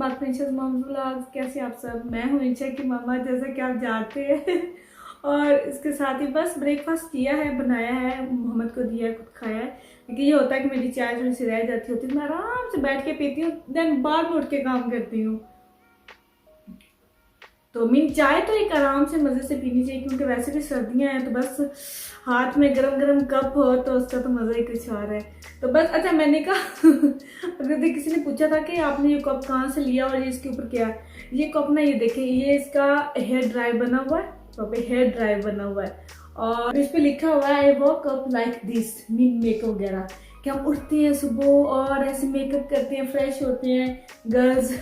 Back princess moms vlogs. कैसे आप सब? मैं हूँ इंशा की मामा, जैसा कि आप जानते हैं। और इसके साथ ही बस ब्रेकफास्ट किया है, बनाया है, मोहम्मद को दिया, खुद खाया है। क्योंकि ये होता है कि मेरी चाय थोड़ी सी रह जाती होती है, मैं आराम से बैठ के पीती हूँ, देन बाद में उठ के काम करती हूँ। तो मीन चाय तो एक आराम से मजे से पीनी चाहिए, क्योंकि वैसे भी सर्दियां हैं, तो बस हाथ में गरम गरम कप हो तो उसका तो मजा ही कुछ और है। तो बस अच्छा, मैंने कहा अगर किसी ने पूछा था कि आपने ये कप कहाँ से लिया और ये इसके ऊपर क्या है, ये कप ना, ये देखें, ये इसका हेयर ड्राई बना हुआ है, तो हेयर ड्राई बना हुआ है, और इस पे लिखा हुआ है I walk up like this, mean makeup वगैरह, कि हम उठते हैं सुबह और ऐसे मेकअप करते हैं, फ्रेश होते हैं गर्ल्स।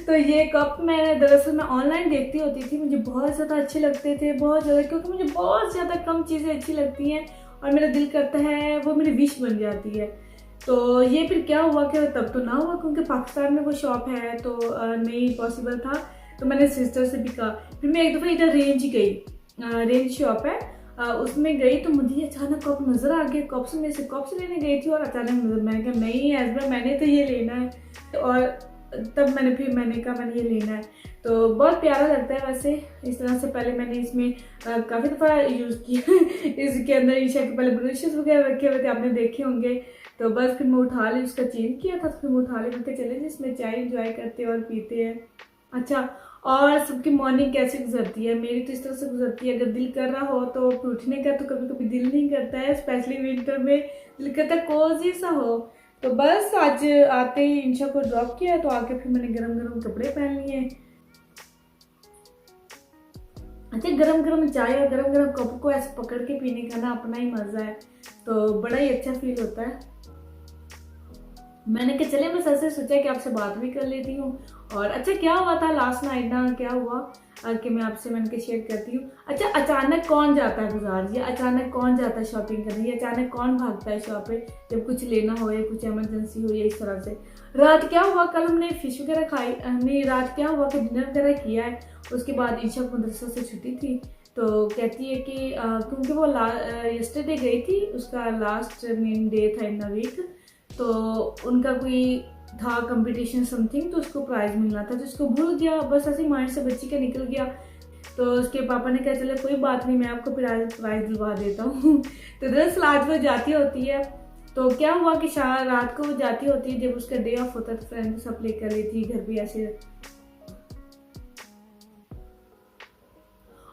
तो ये कप मैंने दरअसल मैं ऑनलाइन देखती होती थी, मुझे बहुत ज़्यादा अच्छे लगते थे, बहुत ज़्यादा, क्योंकि मुझे बहुत ज़्यादा कम चीज़ें अच्छी लगती हैं और मेरा दिल करता है वो मेरी विश बन जाती है। तो ये फिर क्या हुआ कि तब तो ना हुआ, क्योंकि पाकिस्तान में वो शॉप है तो नहीं पॉसिबल था। तो मैंने सिस्टर से भी कहा, फिर मैं एक दफ़ा इधर रेंज गई, रेंज शॉप है, उसमें गई तो मुझे अचानक कप नज़र आ गया। कप से मैं से कप से लेने गई थी और अचानक नजर, मैंने कहा नहीं हस्बैंड, मैंने तो ये लेना है। और तब मैंने कहा मैंने ये लेना है। तो बहुत प्यारा लगता है वैसे। इस तरह से पहले मैंने इसमें काफ़ी दफ़ा यूज़ किया। इसके अंदर ईशा के पहले ब्रशेस वगैरह रखे हुए थे, आपने देखे होंगे। तो बस फिर मैं उठा ली, उसका चेंज किया था, तो फिर मैं उठा ली, मैं चले जिसमें चाय इंजॉय करते हैं और पीते हैं। अच्छा, और सबकी मॉर्निंग कैसे गुजरती है? मेरी तो इस तरह से गुजरती है, अगर दिल कर रहा हो तो उठने का तो कभी कभी दिल नहीं करता है, स्पेशली विंटर में दिल करता है कोजी सा हो। तो बस आज आते ही इंशा को ड्रॉप किया, तो आके फिर मैंने गरम गरम कपड़े पहन लिए। अच्छा, गरम गरम चाय और गरम गरम कप को ऐसे पकड़ के पीने का ना अपना ही मजा है, तो बड़ा ही अच्छा फील होता है। मैंने कहा चले, बस ऐसे सोचा कि आपसे बात भी कर लेती हूँ। और अच्छा, क्या हुआ था लास्ट नाइट ना, क्या हुआ कि मैं आपसे मैंने के शेयर करती हूँ। अच्छा, अचानक कौन जाता है बाजार, या अचानक कौन जाता है शॉपिंग करने, या अचानक कौन भागता है शॉप पे जब कुछ लेना हो या कुछ इमरजेंसी हो, या इस तरह से। रात क्या हुआ, कल हमने फिश वगैरह खाई, हमने रात क्या हुआ कि डिनर वगैरह किया है। उसके बाद ईशा को मदरसा से छुट्टी थी, तो कहती है कि क्योंकि वो यस्टरडे गई थी, उसका लास्ट मेन डे था इन द वीक, तो उनका कोई था कंपटीशन समथिंग, तो उसको प्राइज मिलना था, तो उसको भूल गया, बस ऐसे ही माइंड से बच्ची का निकल गया। तो उसके पापा ने कहा चले कोई बात नहीं, मैं आपको प्राइज दिलवा देता हूँ। तो दरअसल आज वो जाती होती है, तो क्या हुआ कि रात को वो जाती होती है, जब उसका डे ऑफ होता है, तो फ्रेंड सब प्ले कर रही थी घर पे ऐसे।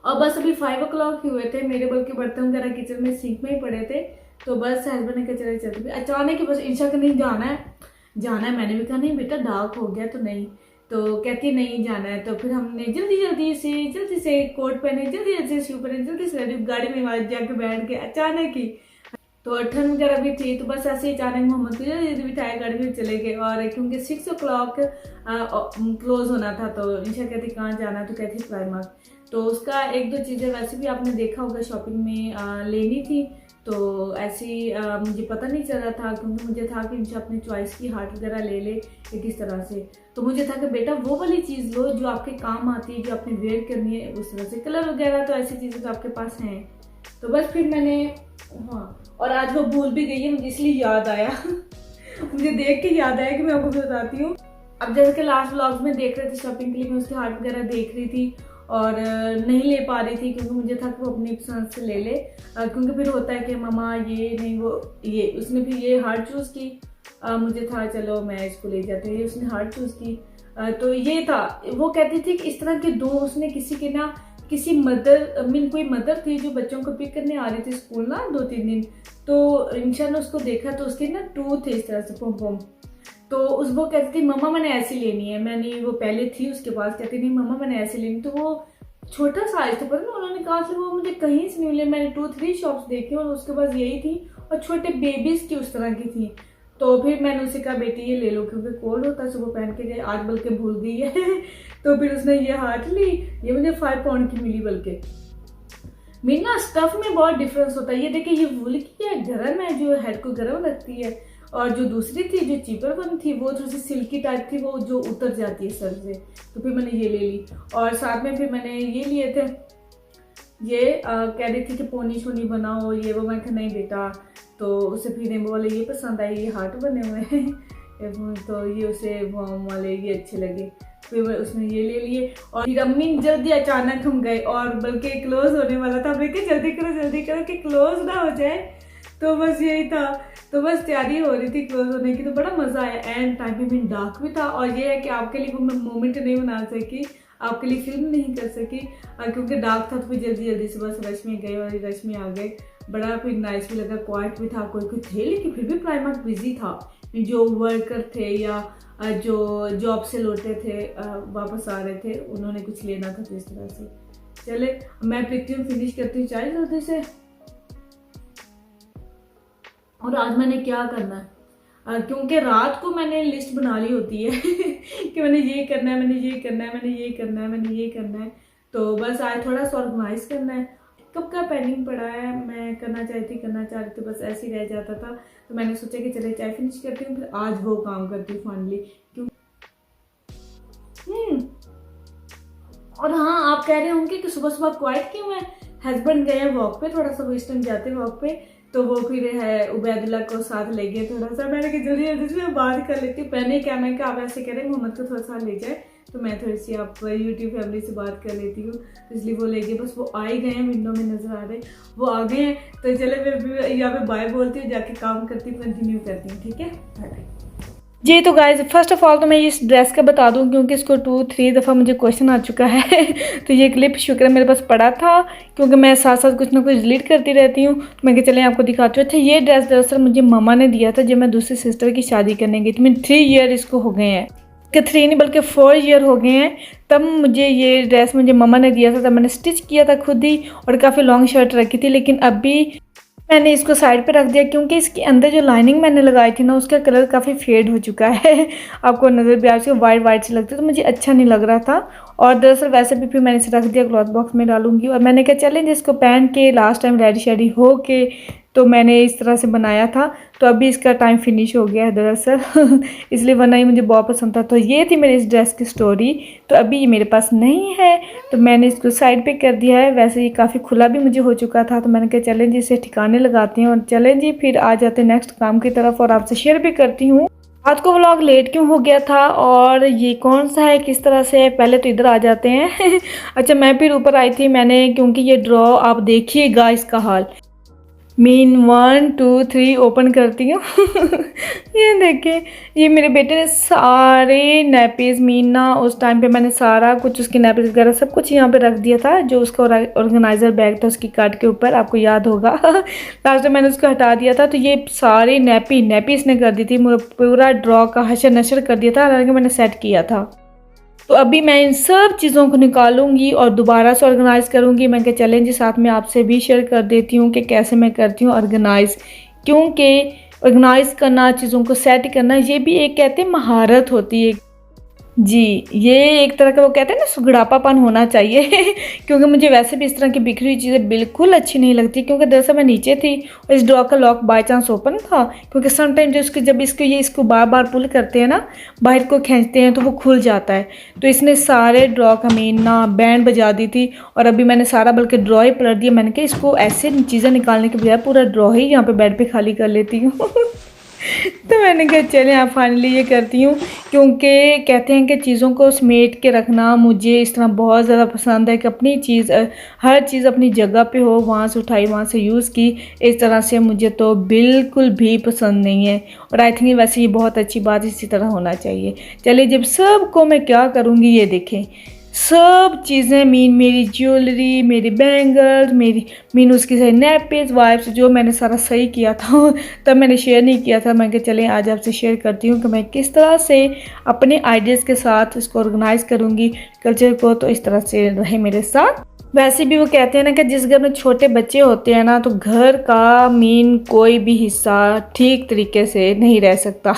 और बस अभी 5 o'clock ही हुए थे, मेरे बल्कि बर्तन वगैरह किचन में सिंक में ही पड़े थे। तो बस हस्बैंड ने कहा चले चलते, अचानक ही बस इंशा का नहीं जाना है, जाना है। मैंने भी कहा नहीं बेटा, डार्क हो गया तो नहीं, तो कहती नहीं जाना है। तो फिर हमने जल्दी से कोट पहने, जल्दी से शू पहने, जल्दी से गाड़ी में जाके बैठ गए अचानक ही। तो ठंड वगैरह भी थी, तो बस ऐसे ही अचानक मोहम्मद को जल्दी बिठाया, गाड़ी में चले गए। और क्योंकि 6 o'clock क्लोज होना था, तो इंशा कहती कहाँ जाना है, तो कहती प्राइमार्क। तो उसका एक दो चीज़ें वैसे भी आपने देखा होगा शॉपिंग में लेनी थी, तो ऐसी मुझे पता नहीं चला था, क्योंकि मुझे था कि इंशा अपनी चॉइस की हार्ट वगैरह ले ले किस तरह से। तो मुझे था कि बेटा वो वाली चीज़ लो जो आपके काम आती है, जो आपने वेयर करनी है, उस तरह से कलर वगैरह तो ऐसी चीज़ें तो आपके पास हैं। तो बस फिर मैंने, हाँ, और आज वो भूल भी गई है, मुझे इसलिए याद आया। मुझे देख के याद आया कि मैं आपको बताती हूँ। अब जैसे कि लास्ट व्लॉग्स में देख रहे थे शॉपिंग के लिए, मैं उसकी हार्ट वगैरह देख रही थी और नहीं ले पा रही थी, क्योंकि मुझे था कि वो अपनी पसंद से ले ले, क्योंकि फिर होता है कि मामा ये नहीं वो ये, उसने फिर ये हार्ट चूज़ की, मुझे था चलो मैं इसको ले जाती हूँ, उसने हार्ट चूज़ की। तो ये था, वो कहती थी कि इस तरह के दो, उसने किसी के ना, किसी मदर मीन कोई मदर थी जो बच्चों को पिक करने आ रही थी स्कूल ना 2-3 दिन, तो इंशा ने उसको देखा, तो उसके ना टू थे इस तरह से पोम पोम। तो उस वो कहती थी मम्मा मैंने ऐसी लेनी है, मैंने वो पहले थी उसके पास, कहती नहीं मम्मा मैंने ऐसी लेनी। तो वो छोटा साइज था, पता नहीं उन्होंने कहा से वो मुझे कहीं से नहीं मिले, मैंने 2-3 शॉप्स देखी और उसके पास यही थी, और छोटे बेबीज की उस तरह की थी। तो फिर मैंने उसे कहा बेटी ये ले लो, क्योंकि कोल्ड होता है, सुबह पहन के गए, आज बल्कि भूल गई है। तो फिर उसने ये हार्ट ली, ये मुझे 5 pound की मिली, बल्कि मीन ना स्टफ में बहुत डिफरेंस होता है। ये देखिए, ये वुल की है, गर्म है, जो हेड को गर्म रखती है, और जो दूसरी थी जो चीपर वन थी, वो थोड़ी सी सिल्की टाइप थी, वो जो उतर जाती है सर से। तो फिर मैंने ये ले ली, और साथ में फिर मैंने ये लिए थे, ये कह रही थी कि पोनी शोनी बनाओ ये वो, मैं कहा नहीं बेटा। तो उसे फिर वो बोले ये पसंद आई, ये हार्ट बने हुए हैं। तो ये उसे वॉर्म वाले ये अच्छे लगे, फिर उसने ये ले लिए। और फिर अम्मी जल्दी अचानक हम गए और बल्कि क्लोज होने वाला था, मैं क्या जल्दी करो कि क्लोज ना हो जाए। तो बस यही था, तो बस तैयारी हो रही थी क्लोज होने की। तो बड़ा मज़ा आया, एंड टाइम पे भी डार्क भी था। और ये है कि आपके लिए वो मैं मोमेंट नहीं बना सकी, आपके लिए फिल्म नहीं कर सकी क्योंकि डार्क था। तो फिर जल्दी से बस रश में गए और रश में आ गए। बड़ा फिर नाइस भी लगा, क्वाइट भी था, कोई थे, लेकिन फिर भी प्राइमर बिजी था। जो वर्कर थे या जो जॉब से लौटे थे वापस आ रहे थे, उन्होंने कुछ लेना था। तो इस तरह से चले मैं पीती हूँ, फिनिश करती हूँ चाय जल्दी से। और आज मैंने क्या करना है, क्योंकि रात को मैंने लिस्ट बना ली होती है कि मैंने ये करना है, मैंने ये करना है, मैंने ये करना है, मैंने ये करना है। तो बस आज थोड़ा सा ऑर्गेनाइज करना है। कब का पेंडिंग पड़ा है, मैं करना चाह रही थी, बस ऐसे ही रह जाता था। तो मैंने सोचा कि चले चाय फिनिश करती हूँ, फिर आज वो काम करती हूँ फाइनली। क्यों और हाँ, आप कह रहे होंगे कि सुबह सुबह क्वाइट क्यों है। हस्बैंड गए हैं वॉक पे, थोड़ा सा वो इस टाइम जाते हैं वॉक पे, तो वो फिर है उबैदुल्ला को साथ ले गए थोड़ा सा। मैंने कहा जल्दी से मैं बात कर लेती हूँ। मैंने क्या, मैं आप ऐसे कह रहे हैं मोहम्मद को थोड़ा सा ले जाए, तो मैं थोड़ी सी आप यूट्यूब फैमिली से बात कर लेती हूँ, तो इसलिए वो ले गए। बस वो आ ही गए हैं, विंडो में नजर आ रहे, वो आ गए हैं। तो चले मैं यहाँ पे बाय बोलती हूँ, जाके काम करती हूँ, कंटिन्यू करती हूँ, ठीक है बाय। जी तो गाइज फर्स्ट ऑफ ऑल तो मैं इस ड्रेस का बता दूं, क्योंकि इसको 2-3 दफ़ा मुझे क्वेश्चन आ चुका है तो ये क्लिप शुक्र मेरे पास पड़ा था, क्योंकि मैं साथ साथ कुछ ना कुछ डिलीट करती रहती हूँ। तो मैं चले आपको दिखाती हूँ। अच्छा, ये ड्रेस दरअसल मुझे मामा ने दिया था जब मैं दूसरी सिस्टर की शादी करने गई। तो मैं 3 ईयर इसको हो गए हैं, कि 3 नहीं बल्कि 4 ईयर हो गए हैं। तब मुझे ये ड्रेस मुझे मामा ने दिया था, तब मैंने स्टिच किया था खुद ही, और काफ़ी लॉन्ग शर्ट रखी थी। लेकिन अभी मैंने इसको साइड पे रख दिया, क्योंकि इसके अंदर जो लाइनिंग मैंने लगाई थी ना, उसका कलर काफ़ी फेड हो चुका है आपको नज़र भी आ रही है, वाइट से लगती है, तो मुझे अच्छा नहीं लग रहा था। और दरअसल वैसे भी फिर मैंने इसे रख दिया, क्लॉथ बॉक्स में डालूंगी। और मैंने कहा चलें जिसको पहन के लास्ट टाइम रेडी शेडी हो के, तो मैंने इस तरह से बनाया था। तो अभी इसका टाइम फिनिश हो गया है दरअसल इसलिए, वरना ही मुझे बहुत पसंद था। तो ये थी मेरी इस ड्रेस की स्टोरी। तो अभी ये मेरे पास नहीं है, तो मैंने इसको साइड पे कर दिया है। वैसे ये काफ़ी खुला भी मुझे हो चुका था, तो मैंने कहा चलें जी इसे ठिकाने लगाते हैं, और चलें जी फिर आ जाते हैं नेक्स्ट काम की तरफ, और आपसे शेयर भी करती हूँ रात को व्लॉग लेट क्यों हो गया था और ये कौन सा है, किस तरह से है। पहले तो इधर आ जाते हैं अच्छा, मैं फिर ऊपर आई थी मैंने, क्योंकि ये ड्रॉ आप देखिएगा इसका हाल। मीन 1 2 3 ओपन करती हूँ ये देखें, ये मेरे बेटे ने सारे नैपीज़, मीन ना उस टाइम पे मैंने सारा कुछ उसकी नैपीज़ वगैरह सब कुछ यहाँ पे रख दिया था। जो उसका ऑर्गेनाइज़र बैग था उसकी कार्ड के ऊपर, आपको याद होगा लास्ट टाइम मैंने उसको हटा दिया था। तो ये सारी नैपी इसने कर दी थी, पूरा ड्रॉ का हशर नशर कर दिया था, हालांकि मैंने सेट किया था। तो अभी मैं इन सब चीज़ों को निकालूंगी और दोबारा से ऑर्गेनाइज़ करूंगी। मैं क्या चैलेंज साथ में आपसे भी शेयर कर देती हूँ कि कैसे मैं करती हूँ ऑर्गेनाइज़, क्योंकि ऑर्गेनाइज़ करना, चीज़ों को सेट करना, ये भी एक कहते हैं महारत होती है जी। ये एक तरह का वो कहते हैं ना सुगड़ापापन होना चाहिए क्योंकि मुझे वैसे भी इस तरह की बिखरी हुई चीज़ें बिल्कुल अच्छी नहीं लगती। क्योंकि दरअसल मैं नीचे थी और इस ड्रॉ का लॉक बाय चांस ओपन था, क्योंकि समटाइम जब इसको बार बार पुल करते हैं ना, बाहर को खींचते हैं तो वो खुल जाता है। तो इसने सारे ड्रॉ का मेन ना बैंड बजा दी थी, और अभी मैंने सारा बल्कि ड्रॉ ही पलट दिया। मैंने कहा इसको ऐसे चीज़ें निकालने के बजाय पूरा ड्रॉ ही यहाँ पर बेड पर खाली कर लेती हूँ तो मैंने कहा चलें आप फाइनली ये करती हूँ, क्योंकि कहते हैं कि चीज़ों को समेट के रखना मुझे इस तरह बहुत ज़्यादा पसंद है कि अपनी चीज़, हर चीज़ अपनी जगह पे हो, वहाँ से उठाई वहाँ से यूज़ की। इस तरह से मुझे तो बिल्कुल भी पसंद नहीं है, और आई थिंक वैसे ये बहुत अच्छी बात इसी तरह होना चाहिए। चलिए जब सबको मैं क्या करूँगी, ये देखें सब चीज़ें, मेरी ज्वेलरी, मेरी बैंगल्स, मीन उसकी सारी नैपीज़, वाइप्स, जो मैंने सारा सही किया था तब मैंने शेयर नहीं किया था। मैं कहा चलें आज आपसे शेयर करती हूँ कि मैं किस तरह से अपने आइडियाज़ के साथ इसको ऑर्गेनाइज़ करूँगी कल्चर को। तो इस तरह से रहे मेरे साथ। वैसे भी वो कहते हैं ना कि जिस घर में छोटे बच्चे होते हैं ना, तो घर का मीन कोई भी हिस्सा ठीक तरीके से नहीं रह सकता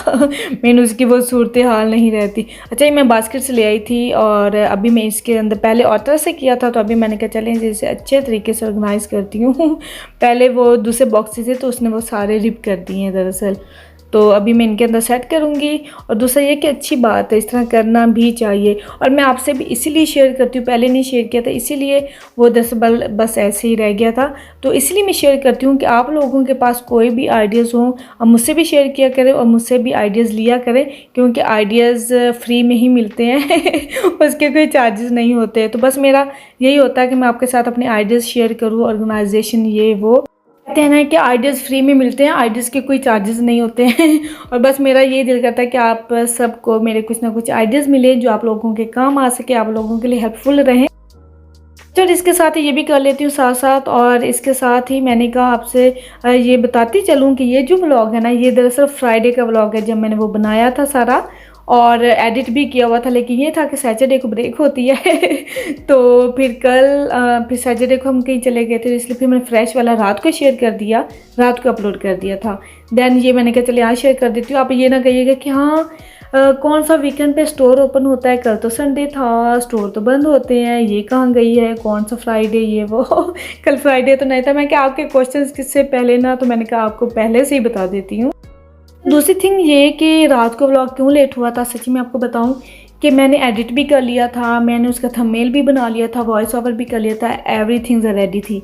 मीन उसकी वो सूरत हाल नहीं रहती। अच्छा, ये मैं बास्केट से ले आई थी, और अभी मैं इसके अंदर पहले और तरह से किया था, तो अभी मैंने कहा चलें जैसे अच्छे तरीके से ऑर्गेनाइज़ करती हूँ पहले वो दूसरे बॉक्सेस थे तो उसने वो सारे रिप कर दिए हैं दरअसल। तो अभी मैं इनके अंदर सेट करूँगी। और दूसरा ये कि अच्छी बात है, इस तरह करना भी चाहिए। और मैं आपसे भी इसीलिए शेयर करती हूँ, पहले नहीं शेयर किया था इसीलिए वो दरअसल बस ऐसे ही रह गया था। तो इसलिए मैं शेयर करती हूँ कि आप लोगों के पास कोई भी आइडियाज़ हों और मुझसे भी शेयर किया करें और मुझसे भी आइडियाज़ लिया करें, क्योंकि आइडियाज़ फ्री में ही मिलते हैं उसके कोई चार्जेस नहीं होते। तो बस मेरा यही होता है कि मैं आपके साथ अपने आइडियाज़ शेयर करूँ, ऑर्गेनाइजेशन ये वो। कहते हैं ना कि आइडियाज़ फ्री में मिलते हैं, आइडियाज़ के कोई चार्जेस नहीं होते हैं और बस मेरा यही दिल करता है कि आप सबको मेरे कुछ ना कुछ आइडियाज़ मिले जो आप लोगों के काम आ सके, आप लोगों के लिए हेल्पफुल रहें। चलो इसके साथ ही ये भी कर लेती हूँ साथ साथ। और इसके साथ ही मैंने कहा आपसे ये बताती चलूँ कि ये जो व्लॉग है ना, ये दरअसल फ्राइडे का व्लॉग है जब मैंने वो बनाया था सारा और एडिट भी किया हुआ था। लेकिन ये था कि सैटरडे को ब्रेक होती है तो फिर फिर सैटरडे को हम कहीं चले गए थे, इसलिए फिर मैंने फ्रेश वाला रात को शेयर कर दिया, रात को अपलोड कर दिया था। देन ये मैंने कहा चलिए आज शेयर कर देती हूँ। आप ये ना कहिएगा कि हाँ कौन सा वीकेंड पे स्टोर ओपन होता है, कल तो संडे था, स्टोर तो बंद होते हैं, ये कहाँ गई है, कौन सा फ्राइडे ये वो कल फ्राइडे तो नहीं था। मैं क्या आपके क्वेश्चंस किससे पहले ना, तो मैंने कहा आपको पहले से ही बता देती हूँ। दूसरी थिंग ये कि रात को व्लॉग क्यों लेट हुआ था, सच्ची मैं आपको बताऊं कि मैंने एडिट भी कर लिया था, मैंने उसका थंबनेल भी बना लिया था, वॉइस ओवर भी कर लिया था, एवरीथिंग रेडी थी।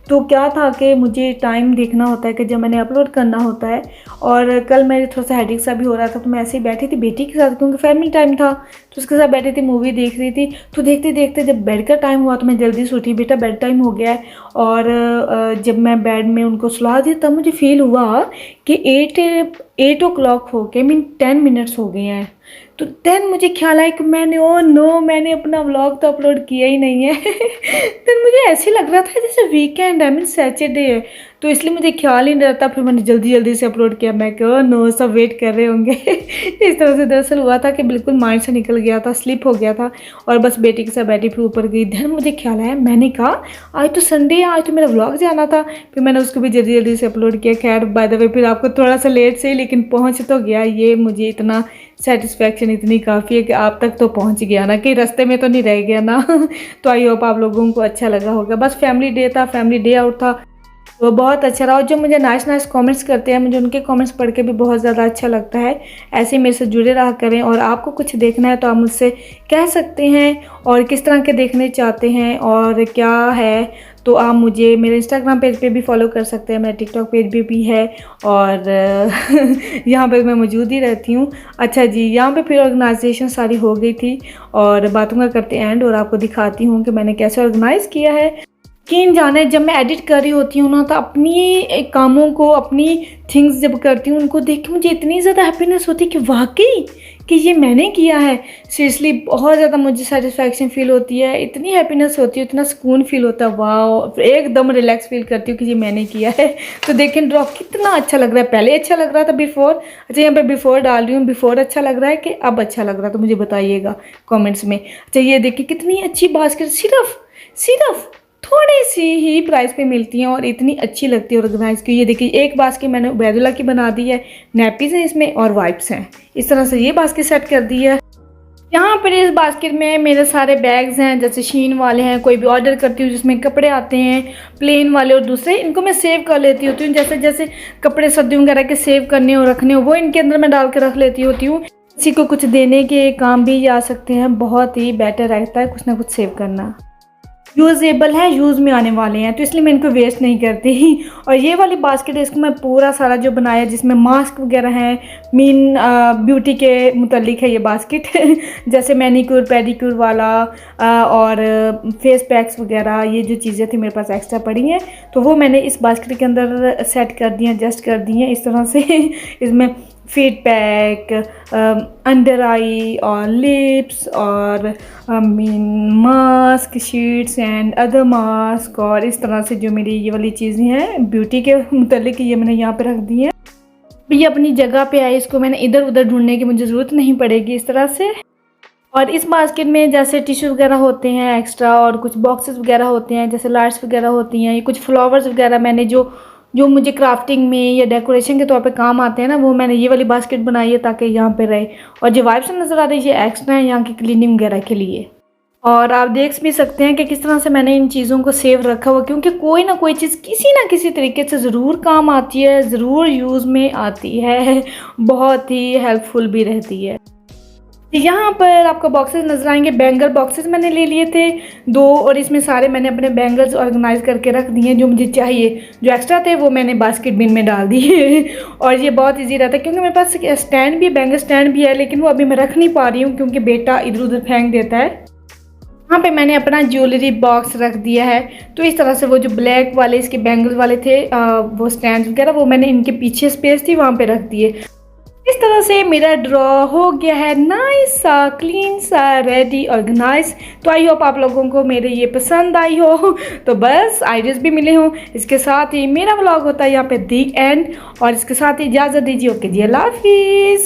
तो क्या था कि मुझे टाइम देखना होता है कि जब मैंने अपलोड करना होता है। और कल मेरे थोड़ा सा हेडेक सा भी हो रहा था, तो मैं ऐसे ही बैठी थी बेटी के साथ, क्योंकि फैमिली टाइम था, तो उसके साथ बैठी थी, मूवी देख रही थी। तो देखते देखते जब बेड का टाइम हुआ तो मैं जल्दी से उठी, बेटा बेड टाइम हो गया है। और जब मैं बेड में उनको सुला दी तब मुझे फील हुआ कि 8 o'clock हो गए, 10 मिनट्स हो गए हैं। तो देन मुझे ख्याल आया कि मैंने अपना व्लॉग तो अपलोड किया ही नहीं है देन मुझे ऐसे लग रहा था जैसे वीकेंड है, मीन सैटरडे है, तो इसलिए मुझे ख्याल ही नहीं रहता। फिर मैंने जल्दी से अपलोड किया, मैं कहा नो सब वेट कर रहे होंगे इस तरह से दरअसल हुआ था कि बिल्कुल माइंड से निकल गया था, स्लिप हो गया था और बस बेटी के साथ बैठी फिर ऊपर गई। देन मुझे ख्याल आया, मैंने कहा आज तो संडे है, आज तो मेरा व्लॉग जाना था। फिर मैंने उसको भी जल्दी से अपलोड किया। खैर बाय द वे फिर आपको थोड़ा सा लेट से लेकिन पहुँच तो गया, ये मुझे इतना सेटिस्फैक्शन इतनी काफ़ी है कि आप तक तो पहुंच गया ना, कि रास्ते में तो नहीं रह गया ना तो आई होप आप लोगों को अच्छा लगा होगा। बस फैमिली डे था, फैमिली डे आउट था, तो बहुत अच्छा रहा। और जो मुझे नाइस कमेंट्स करते हैं, मुझे उनके कमेंट्स पढ़ के भी बहुत ज़्यादा अच्छा लगता है। ऐसे ही मेरे से जुड़े रहा करें और आपको कुछ देखना है तो आप मुझसे कह सकते हैं और किस तरह के देखने चाहते हैं और क्या है, तो आप मुझे मेरे इंस्टाग्राम पेज पे भी फॉलो कर सकते हैं, मेरा टिकटॉक पेज भी है और यहाँ पे मैं मौजूद ही रहती हूँ। अच्छा जी, यहाँ पे फिर ऑर्गेनाइजेशन सारी हो गई थी और बातों का करते एंड और आपको दिखाती हूँ कि मैंने कैसे ऑर्गेनाइज़ किया है। यकीन जाने जब मैं एडिट कर रही होती हूँ ना, तो अपनी कामों को, अपनी थिंग्स जब करती हूँ उनको देख के मुझे इतनी ज़्यादा हैप्पीनेस होती है कि वाकई कि ये मैंने किया है। सीरियसली बहुत ज़्यादा मुझे सेटिस्फैक्शन फील होती है, इतनी हैप्पीनेस होती है, इतना सुकून फील होता है, वाह एकदम रिलैक्स फील करती हूँ कि ये मैंने किया है। तो देखें ड्रॉ कितना अच्छा लग रहा है, पहले अच्छा लग रहा था बिफोर। अच्छा यहाँ पे बिफोर डाल रही हूँ, बिफोर अच्छा लग रहा है कि अब अच्छा लग रहा है, तो मुझे बताइएगा कॉमेंट्स में। अच्छा ये देखिए कितनी अच्छी बास्केट, सिर्फ थोड़ी सी ही प्राइस पे मिलती हैं और इतनी अच्छी लगती है ऑर्गेनाइज की। ये देखिए एक बास्केट मैंने उबैदुल्ला की बना दी है, नैपीज़ हैं इसमें और वाइप्स हैं, इस तरह से ये बास्केट सेट कर दी है। यहाँ पर इस बास्केट में मेरे सारे बैग्स हैं, जैसे शीन वाले हैं, कोई भी ऑर्डर करती हूँ जिसमें कपड़े आते हैं प्लेन वाले, और दूसरे इनको मैं सेव कर लेती होती हूँ, जैसे कपड़े सर्दियों वगैरह के सेव करने हो रखने हो वो इनके अंदर मैं डाल के रख लेती होती हूँ। किसी को कुछ देने के काम भी आ सकते हैं, बहुत ही बेटर रहता है कुछ ना कुछ सेव करना। यूज़ेबल है, यूज़ में आने वाले हैं, तो इसलिए मैं इनको वेस्ट नहीं करती। और ये वाली बास्केट है, इसको मैं पूरा सारा जो बनाया जिसमें मास्क वगैरह हैं, मीन ब्यूटी के मुतल्लिक है ये बास्केट जैसे मैनीक्योर पेडिक्योर वाला और फेस पैक्स वगैरह, ये जो चीज़ें थी मेरे पास एक्स्ट्रा पड़ी हैं तो वो मैंने इस बास्केट के अंदर सेट कर दी हैं, एडजस्ट कर दी हैं इस तरह से इसमें फेस पैक, अंडर आई और लिप्स और mask, sheets and other mask, और इस तरह से जो मेरी ये वाली चीज़ें हैं ब्यूटी के मुतालिक ये मैंने यहाँ पे रख दी हैं। ये अपनी जगह पे आए, इसको मैंने इधर उधर ढूंढने की मुझे ज़रूरत नहीं पड़ेगी इस तरह से। और इस बास्केट में जैसे टिश्यू वगैरह होते हैं एक्स्ट्रा और कुछ बॉक्सेस वगैरह होते हैं, जैसे लाइट्स वगैरह होती हैं, ये कुछ फ्लावर्स वगैरह मैंने जो मुझे क्राफ्टिंग में या डेकोरेशन के तौर पे काम आते हैं ना, वो मैंने ये वाली बास्केट बनाई है ताकि यहाँ पे रहे। और जो वाइप्स नज़र आ रही है ये एक्स्ट्रा है यहाँ की क्लीनिंग वगैरह के लिए। और आप देख भी सकते हैं कि किस तरह से मैंने इन चीज़ों को सेव रखा हुआ, क्योंकि कोई ना कोई चीज़ किसी ना किसी तरीके से ज़रूर काम आती है, ज़रूर यूज़ में आती है, बहुत ही हेल्पफुल भी रहती है। यहाँ पर आपको बॉक्सेस नज़र आएंगे, बैंगल बॉक्सेस मैंने ले लिए थे 2, और इसमें सारे मैंने अपने बैंगल्स ऑर्गेनाइज करके रख दिए जो मुझे चाहिए। जो एक्स्ट्रा थे वो मैंने बास्केट बिन में डाल दिए और ये बहुत इजी रहता है क्योंकि मेरे पास स्टैंड भी है, बैंगल स्टैंड भी है, लेकिन वो अभी मैं रख नहीं पा रही हूँ क्योंकि बेटा इधर उधर फेंक देता है। यहाँ पे मैंने अपना ज्वेलरी बॉक्स रख दिया है। तो इस तरह से वो जो ब्लैक वाले इसके बैंगल्स वाले थे वो स्टैंड वगैरह वो मैंने इनके पीछे स्पेस थी वहाँ पे रख दिए। इस तरह से मेरा ड्रॉ हो गया है नाइस सा, क्लीन सा, रेडी, ऑर्गेनाइज। तो आई होप आप लोगों को मेरे ये पसंद आई हो, तो बस आइडियाज़ भी मिले हों। इसके साथ ही मेरा व्लॉग होता है यहाँ पे दी एंड, और इसके साथ ही इजाज़त दीजिए। ओके जी, अल्लाह हाफिज़।